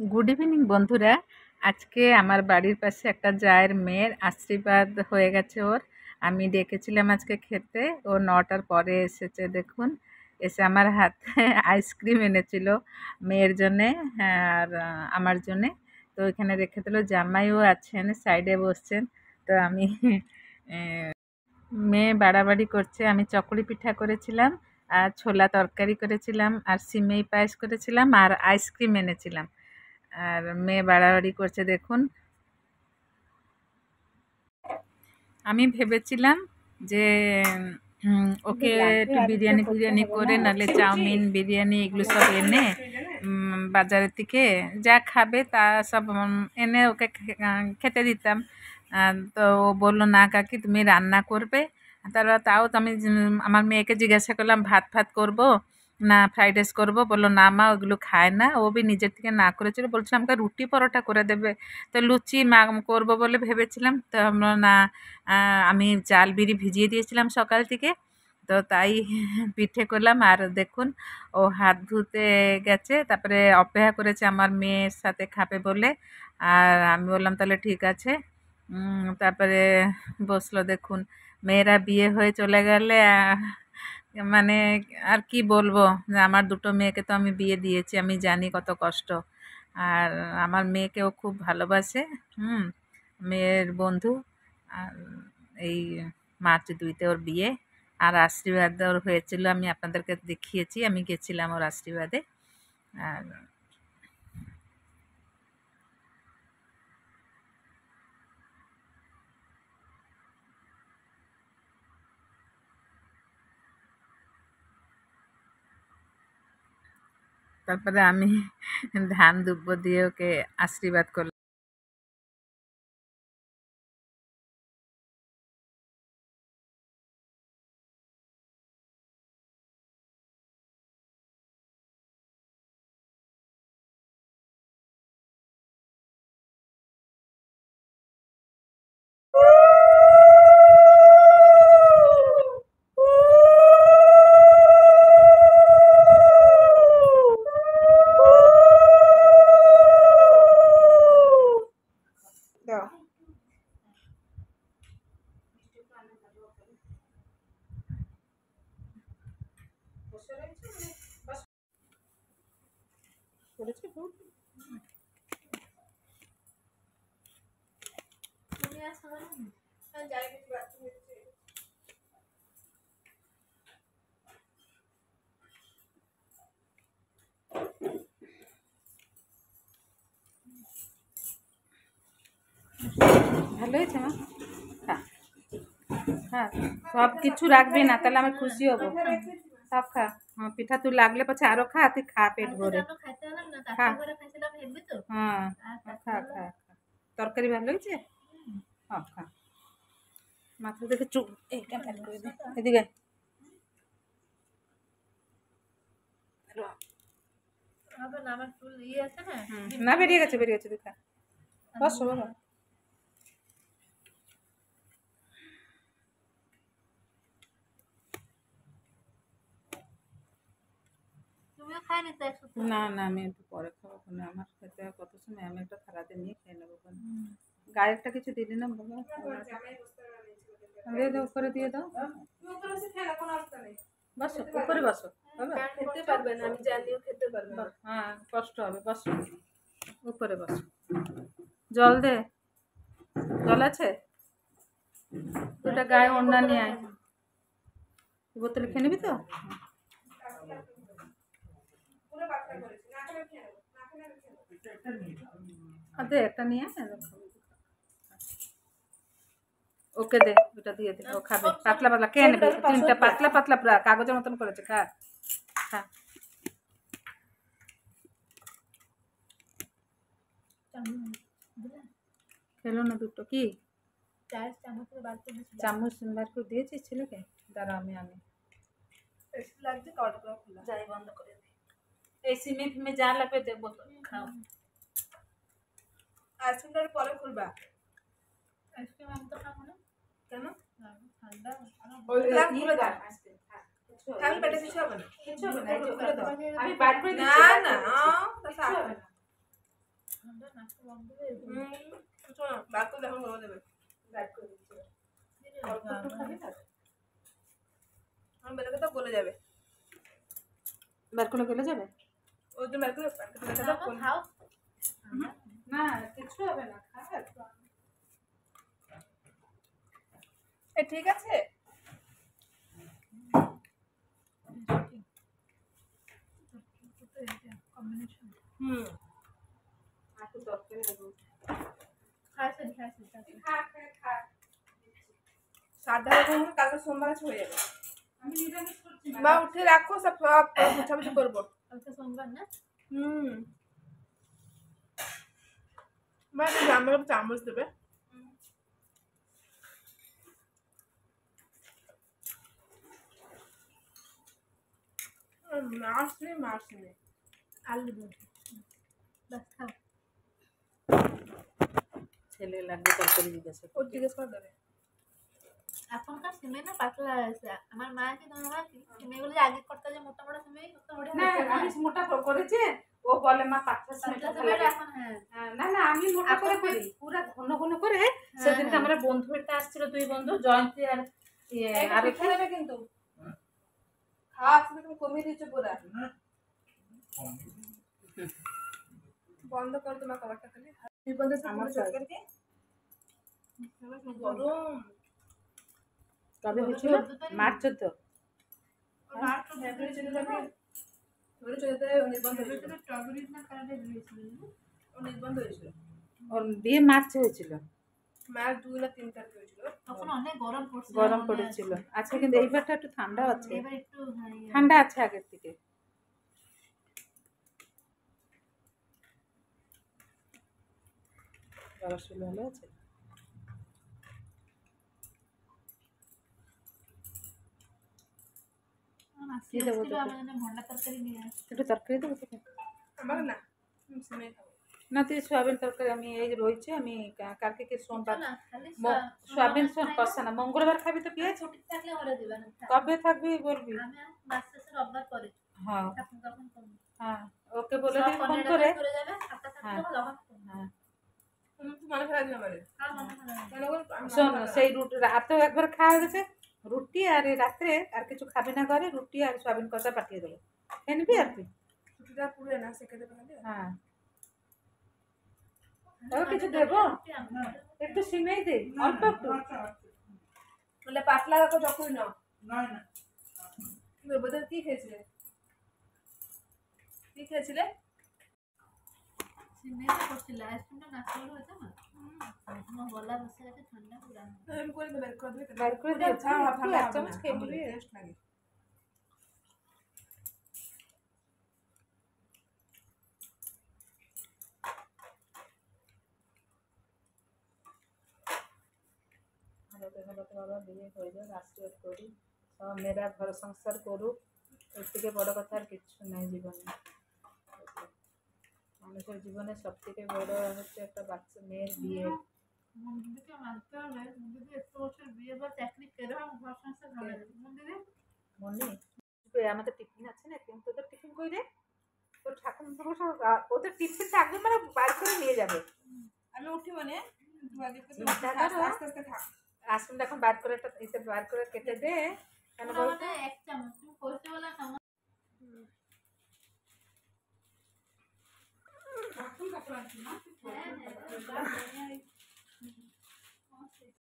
Good evening বন্ধুরা। আজকে আমার বাড়ির পাশে একটা জায়ের মেয়ের আশীর্বাদ হয়ে গেছে ওর। আমি ডেকেছিলাম আজকে খেতে, ও 9টার পরে এসেছে। দেখুন, এসে আমার হাতে আইসক্রিম এনেছিল মেয়ের জন্যে। হ্যাঁ, আর আমার জন্যে। তো এখানে রেখে দিল, জামাইও আছেন সাইডে বসছেন। তো আমি মেয়ে বাড়াবাড়ি করছে। আমি চকুলি পিঠা করেছিলাম, আর ছোলা তরকারি করেছিলাম, আর সিমেই পায়েস করেছিলাম, আর আইসক্রিম এনেছিলাম। আর মেয়ে বাড়াবাড়ি করছে দেখুন। আমি ভেবেছিলাম যে ওকে একটু বিরিয়ানি ফিরিয়ানি করে, নাহলে চাউমিন বিরিয়ানি এগুলো সব এনে বাজারের থেকে যা খাবে তা সব এনে ওকে খেতে দিতাম। তো ও বললো, না কাকি তুমি রান্না করবে। তাও তো আমি আমার মেয়েকে জিজ্ঞাসা করলাম, ভাত ফাত করবো না ফ্রাইড রাইস করবো? বললো না মা, ওগুলো খায় না। ও বি নিজের থেকে না করেছিল, বলছিলাম আমাকে রুটি পরোটা করে দেবে। তো লুচি মা করবো বলে ভেবেছিলাম। তো আমরা না, আমি চাল বিরি ভিজিয়ে দিয়েছিলাম সকাল থেকে, তো তাই পিঠে করলাম। আর দেখুন, ও হাত ধুতে গেছে, তারপরে অপেক্ষা করেছে আমার মেয়ের সাথে খাবে বলে। আর আমি বললাম তাহলে ঠিক আছে। তারপরে বসলো দেখুন। মেয়েরা বিয়ে হয়ে চলে গেলে মানে আর কি বলবো, যে আমার দুটো মেয়েকে তো আমি বিয়ে দিয়েছি, আমি জানি কত কষ্ট। আর আমার মেয়েকেও খুব ভালোবাসে। হুম, মেয়ের বন্ধু। আর এই মার্চ 2-তে ওর বিয়ে। আর আশীর্বাদ ওর হয়েছিল, আমি আপনাদেরকে দেখিয়েছি, আমি গেছিলাম ওর আশীর্বাদে। আর তারপরে আমি ধান দুব্ব দিয়ে ওকে আশীর্বাদ করলাম। দাও। করেছি খুব। ভালো হয়েছে মা? খা, খা। সব কিছু রাখবি না, তাহলে আমি খুশি হব। সব খা। হ্যাঁ, পিঠা তুই লাগলে পাচ্ছে আরো খা, তুই খা পেট ভরে। খা। হ্যাঁ, খা খা খা। তরকারি ভালো হয়েছে? সব খা। মাথা থেকে চুপ, এইটা বের করে দে। এদিকে না, বেরিয়ে গেছে বেরিয়ে গেছে, তুই খা। বসো বাবা। না না, আমি একটু পরে খাবো, ওখানে আমার খেতে হয় কত সময়, আমি একটা থালাতে নিয়ে খেয়ে নেবো ওখানে। গায়েরটা কিছু দিলি না বাবা? দিয়ে দাও, উপরে দিয়ে দাও। বসো, উপরে বসো বাবা। খেতে পারবে না, আমি জানিও খেতে পারবে না। হ্যাঁ, কষ্ট হবে, বসো। উপরে বসো। জল দে। জল আছে? দুটা গায়ে ওড়না নিয়ে আয়। বোতলে খেয়ে নিবি তো? দে একটা নিয়ে আয়। ওকে দে, ওটা দিয়ে দে, ও খাবে। পাতলা পাতলা কে নেবে? তিনটা পাতলা পাতলা পুরা কাগজের মতন করেছে। খা খা। খেলো না দুটো? কি চামচ বার করে দিয়েছিস ছেলেকে? দাঁড়া, আমি আনি। যাই বন্ধ করে দিই। এই সিমে ফিমে যা লাগবে দেবো তো, খাও। আইসক্রিমটার পরে খুলবা। আইসক্রিম আমি তো খাবো না। কেন? ঠান্ডা। খুলে দাও আইসক্রিম। আমি পেটে কিছু হবে না, কিছু হবে না, খুলে দাও। আমি বার করে দিচ্ছি। না না, শোনো বার করে এখন বলে দেবে অল্প একটু খাবি না আমার বেলাকে তো গলে যাবে বার করে গেলে যাবে ওই জন্য বার করে খাও না কিছু হবে না খাবে এ ঠিক আছে হুম একটু তরকারি দেবো সাদা রকম কালকে সোমবার হয়ে যাবে আমি নিরামিষ করছি না মা উঠে রাখো সব সব গুছাগুছি করবো কালকে সোমবার না মা আমার চামচ দেবে মাছ নেই আলু দেবো বাস খাও ছেলে লাগবে তরকারি জিজ্ঞাসা ও জিজ্ঞেস করে দেবে এখনকার সিমে না পাতলা আছে আমার মা কি তোমার মা কি সিমেগুলো আগে করতে যে মোটা মোটা সিমে কত মোটা না আমি মোটা করেছে ও বলে মা পাঁচটা সিমেটা ভালো লাগে এখন হ্যাঁ না না আমি মোটা করে করি পুরো ঘন ঘন করে সেদিনকে আমার বন্ধু একটা আসছিল দুই বন্ধু জয়ন্তী আর আর পিঠা দেবে কিন্তু খাওয়া তুমি কমিয়ে দিচ্ছ পুরা বন্ধ কর তোমার খাবারটা খালি নির্বন্ধ আমার করকে গরম কবে হয়েছিল মার্চ 14 মাত্র ফেব্রুয়ারি চলে যাবে ফেব্রুয়ারি চলে যাবে নির্বন্ধ হয়েছিল স্ট্রবেরি না কালারে দিয়েছিল ও নির্বন্ধ হয়েছিল ওর বিয়ে মার্চে হয়েছিল মার 2 না 3 তারিখ হয়েছিল তখন অনেক গরম পড়ছিল গরম পড়েছিল আজকে কিন্তু এইবারটা একটু ঠান্ডা আছে এবার একটু ঠান্ডা আছে আগের থেকে বাবা শরীর ভালো আছে কি দেবো আমার জন্য ভন্ডা তরকারি নিয়ে আসছে একটু তরকারি দেবো তোকে আমার না সিমে খাবো না তুই সোয়াবিন তরকারি আমি এই যে রয়েছে আমি কালকে কি সোমবার না খালি সোয়াবিন কষা না মঙ্গলবার খাবি তো পেঁয়াজ ছুটি থাকলে হলে দিবা না কবে থাকবি বলবি আমি মাস শেষে রোববার করে হ্যাঁ তখন তখন করব হ্যাঁ ওকে বলে দিই ফোন করে করে যাবে হাতে থাকলে তখন হ্যাঁ তুমি তো মনে ফেলা দিও আমারে আর মনে হয় না। কেন বল শোন সেই রুটি রাতেও একবার খাওয়া গেছে রুটি আর এই রাত্রে আর কিছু খাবি না ঘরে রুটি আর সোয়াবিন কষা পাঠিয়ে দেবো খেয়ে নিবি আর কি ছুটিটা পুরো না সেকে দেবে খালি হ্যাঁ তাও কিছু দেবো একটু সিমেই দে অল্প একটু বলে পাতলা রাখো যখন নাও বোধহয় কি খেয়েছিলে কি খেয়েছিলে সিমেটা করছিল আইসক্রিমটা না খাওয়া হতো না আমার গলা বসে আছে ঠান্ডা পুরা আমি করে দেবে করে দেবে বার করে দিয়ে ভালো এক চামচ খেয়ে নিবি টেস্ট লাগে ভালো বাবা বিয়ে হয়ে যাক আশীর্বাদ করি সব মেয়েরা ঘর সংসার করুক এর থেকে বড় কথা আর কিচ্ছু নাই জীবনে মানুষের জীবনে সব থেকে বড় হচ্ছে একটা বাচ্চা মেয়ের বিয়ে মন্দিরকে মানতে হবে মন্দিরে 100 বছর বিয়ে বা চাকরি করে ঘর সংসার ভালো মন্দিরে মনে আমাদের টিফিন আছে না কিন্তু তোদের টিফিন কই রে তোর ঠাকুর ওদের টিফিন থাকবে মানে বার করে নিয়ে যাবে আমি উঠি মানে আস্তে আস্তে থাক আসুন এখন বার করে একটা এসে বার করে কেটে দে কেন বলতো এক চামচ তুমি কইতে বলা খাও এখন কাপড় আছে না হ্যাঁ